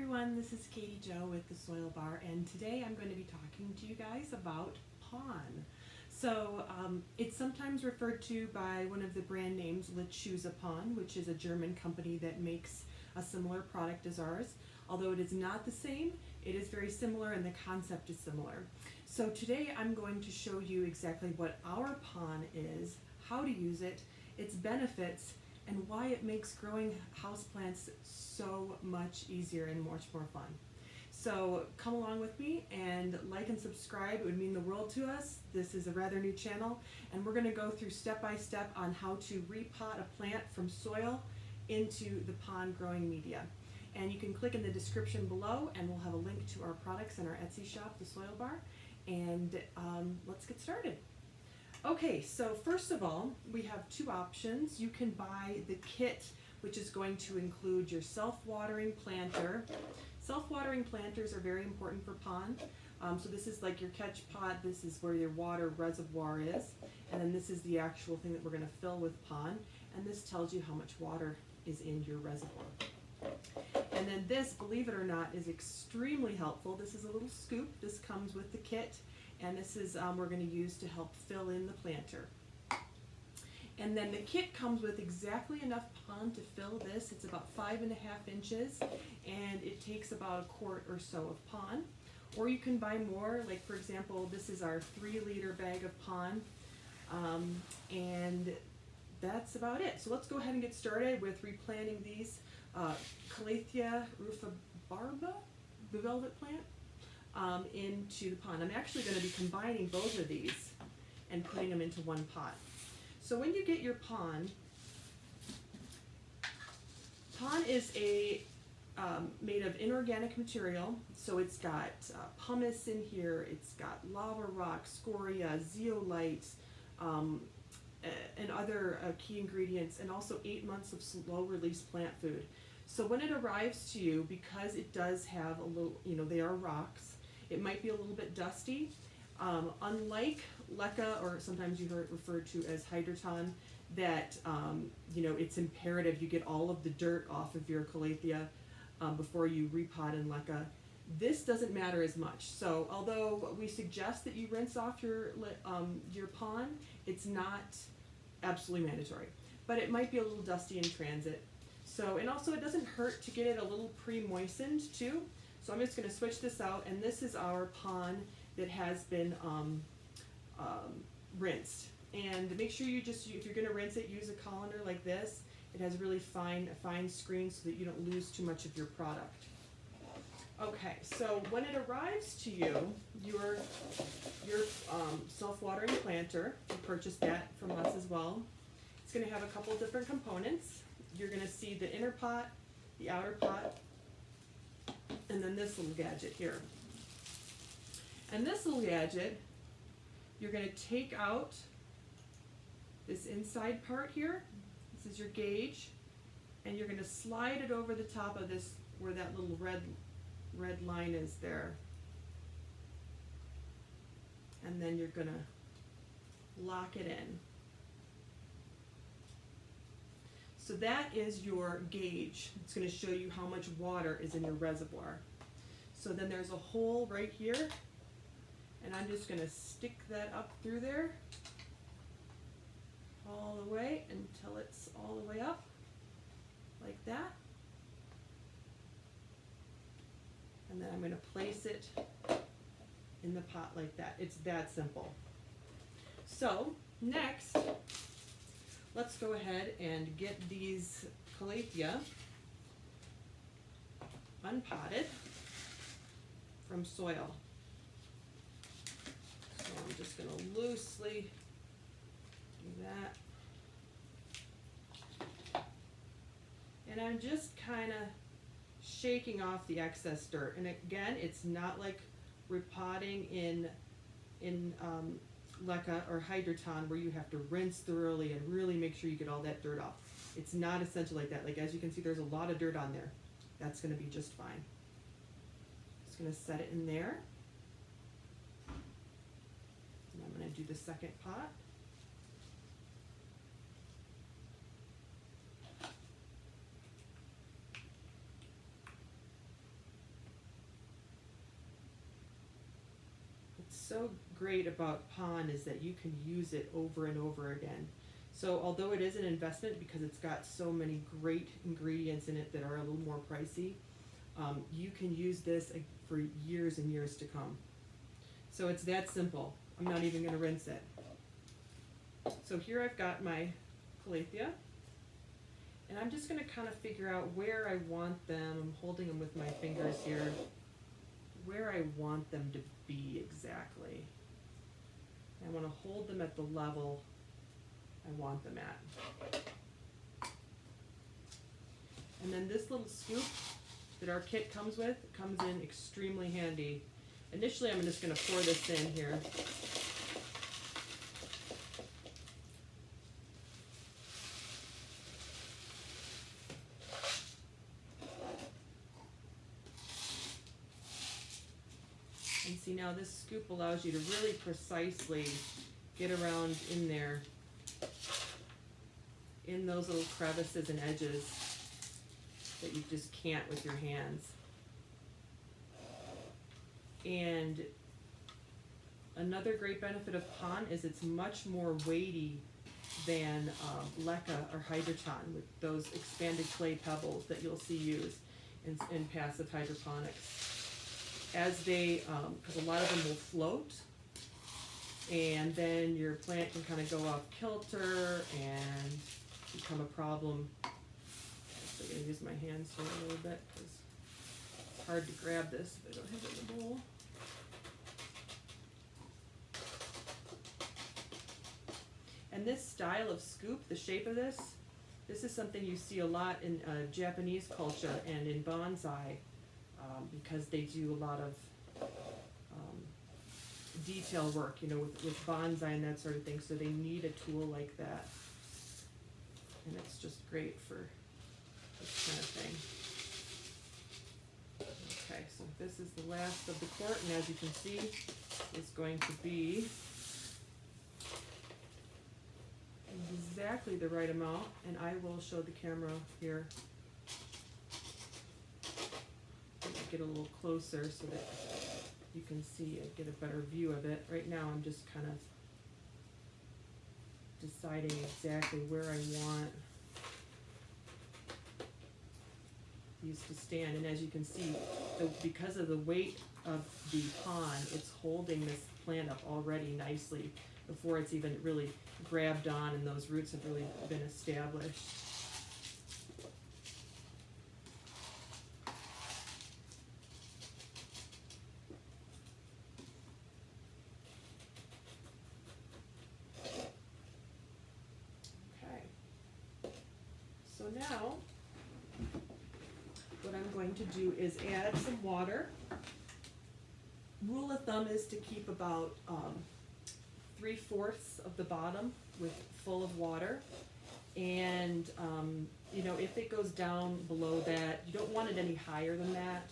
everyone, this is Katie Jo with the Soil Bar, and today I'm going to be talking to you guys about PON. It's sometimes referred to by one of the brand names Choose PON, which is a German company that makes a similar product as ours. Although it is not the same, it is very similar and the concept is similar. So today I'm going to show you exactly what our PON is, how to use it, its benefits, and why it makes growing houseplants so much easier and much more fun. So come along with me and like and subscribe. It would mean the world to us. This is a rather new channel, and we're going to go through step by step on how to repot a plant from soil into the PON growing media. And you can click in the description below and we'll have a link to our products in our Etsy shop, the Soil Bar, and let's get started. Okay, so first of all, we have two options. You can buy the kit, which is going to include your self-watering planter. Self-watering planters are very important for PON. So this is like your catch pot, this is where your water reservoir is, and then this is the actual thing that we're going to fill with PON, and this tells you how much water is in your reservoir. And then this, believe it or not, is extremely helpful. This is a little scoop. This comes with the kit, and this is we're going to use to help fill in the planter. And then the kit comes with exactly enough PON to fill this. It's about 5.5 inches, and it takes about a quart or so of PON. Or you can buy more, like for example, this is our 3-liter bag of PON, and that's about it. So let's go ahead and get started with replanting these Calathea rhubarba, the velvet plant, into the PON. I'm actually going to be combining both of these and putting them into one pot. So when you get your PON is made of inorganic material, so it's got pumice in here, it's got lava rock, scoria, zeolite, and other key ingredients, and also 8 months of slow release plant food. So when it arrives to you, because it does have a little, they are rocks, it might be a little bit dusty. Unlike leca, or sometimes you hear it referred to as hydroton, that it's imperative you get all of the dirt off of your Calathea before you repot in leca. This doesn't matter as much. So although we suggest that you rinse off your PON, it's not absolutely mandatory, but it might be a little dusty in transit. So, and also it doesn't hurt to get it a little pre-moistened too. So I'm just going to switch this out, and this is our PON that has been rinsed. And make sure you if you're going to rinse it, use a colander like this. It has really fine screen so that you don't lose too much of your product. Okay, so when it arrives to you, your self-watering planter, you purchased that from us as well. It's going to have a couple different components. You're going to see the inner pot, the outer pot, and then this little gadget here. And this little gadget, you're going to take out this inside part here. This is your gauge, and you're going to slide it over the top of this where that little red line is there. And then you're going to lock it in. So that is your gauge. It's going to show you how much water is in your reservoir. So then there's a hole right here, and I'm just going to stick that up through there all the way until it's all the way up, like that. And then I'm going to place it in the pot like that. It's that simple. So next, let's go ahead and get these Calathea unpotted from soil. So I'm just going to loosely do that. And I'm just kind of shaking off the excess dirt. And again, it's not like repotting in leca or hydroton where you have to rinse thoroughly and really make sure you get all that dirt off. It's not essential like that. Like as you can see, there's a lot of dirt on there. That's going to be just fine. Just going to set it in there. And I'm going to do the second pot. so great about PON is that you can use it over and over again. So although it is an investment because it's got so many great ingredients in it that are a little more pricey, you can use this for years and years to come. So it's that simple. I'm not even going to rinse it. So here I've got my calathea, and I'm just going to kind of figure out where I want them. I'm holding them with my fingers here, where I want them to be exactly. I want to hold them at the level I want them at. And then this little scoop that our kit comes with comes in extremely handy. Initially, I'm just going to pour this in here. And see, now this scoop allows you to really precisely get around in there, in those little crevices and edges that you just can't with your hands. And another great benefit of PON is it's much more weighty than leca or hydroton, with those expanded clay pebbles that you'll see used in passive hydroponics. As they, because a lot of them will float, and then your plant can kind of go off kilter and become a problem. I'm going to use my hands here a little bit because it's hard to grab this if I don't have it in the bowl. And this style of scoop, the shape of this is something you see a lot in Japanese culture and in bonsai, because they do a lot of detail work, you know, with bonsai and that sort of thing, so they need a tool like that. And it's just great for this kind of thing. Okay, so this is the last of the quart, and as you can see, it's going to be exactly the right amount, and I will show the camera here. Get a little closer so that you can see and get a better view of it. Right now I'm just kind of deciding exactly where I want these to stand, and as you can see, because of the weight of the PON, it's holding this plant up already nicely before it's even really grabbed on and those roots have really been established. So now, what I'm going to do is add some water. Rule of thumb is to keep about 3/4 of the bottom full of water. And you know, if it goes down below that, you don't want it any higher than that.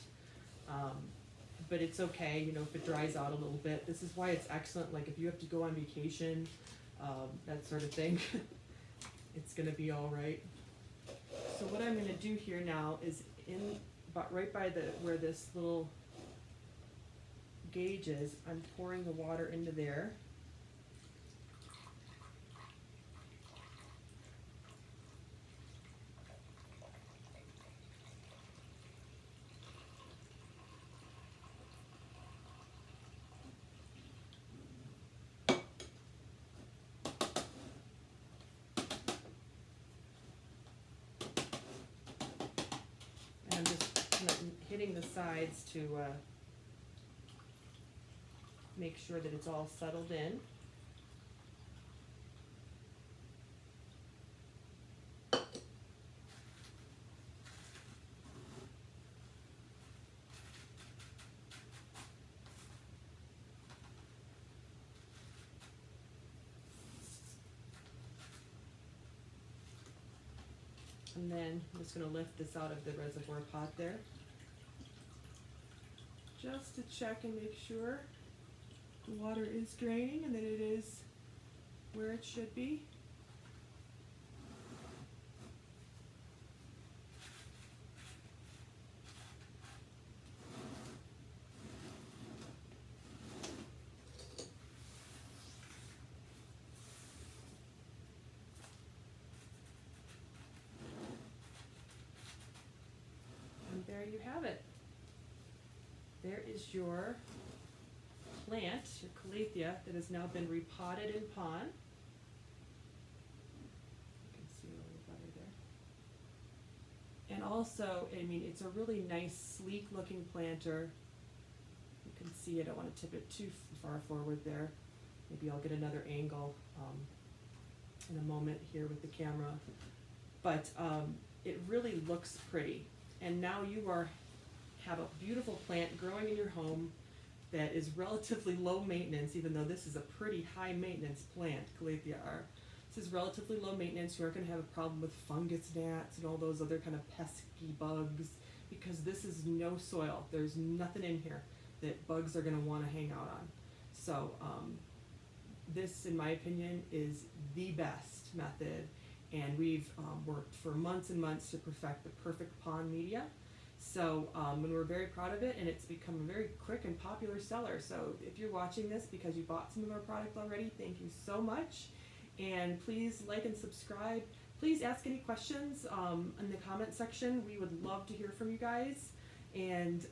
But it's okay, you know, if it dries out a little bit. This is why it's excellent, like if you have to go on vacation, that sort of thing, it's gonna be all right. So what I'm going to do here now is right by where this little gauge is, I'm pouring the water into there. I'm just kind of hitting the sides to make sure that it's all settled in. And then I'm just going to lift this out of the reservoir pot there, just to check and make sure the water is draining and that it is where it should be. there you have it. There is your plant, your calathea, that has now been repotted in pon. You can see a little better there. And also, I mean, it's a really nice, sleek looking planter. You can see, I don't want to tip it too far forward there. Maybe I'll get another angle in a moment here with the camera. But it really looks pretty. And now you have a beautiful plant growing in your home that is relatively low maintenance, even though this is a pretty high maintenance plant, Calathea are. This is relatively low maintenance. You aren't going to have a problem with fungus gnats and all those other kind of pesky bugs, because this is no soil. There's nothing in here that bugs are going to want to hang out on. So this, in my opinion, is the best method, and we've worked for months and months to perfect the perfect pon media. So and we're very proud of it, and it's become a very quick and popular seller. So if you're watching this because you bought some of our product already, thank you so much. And please like and subscribe. Please ask any questions in the comment section. We would love to hear from you guys. And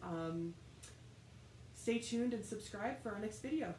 stay tuned and subscribe for our next video.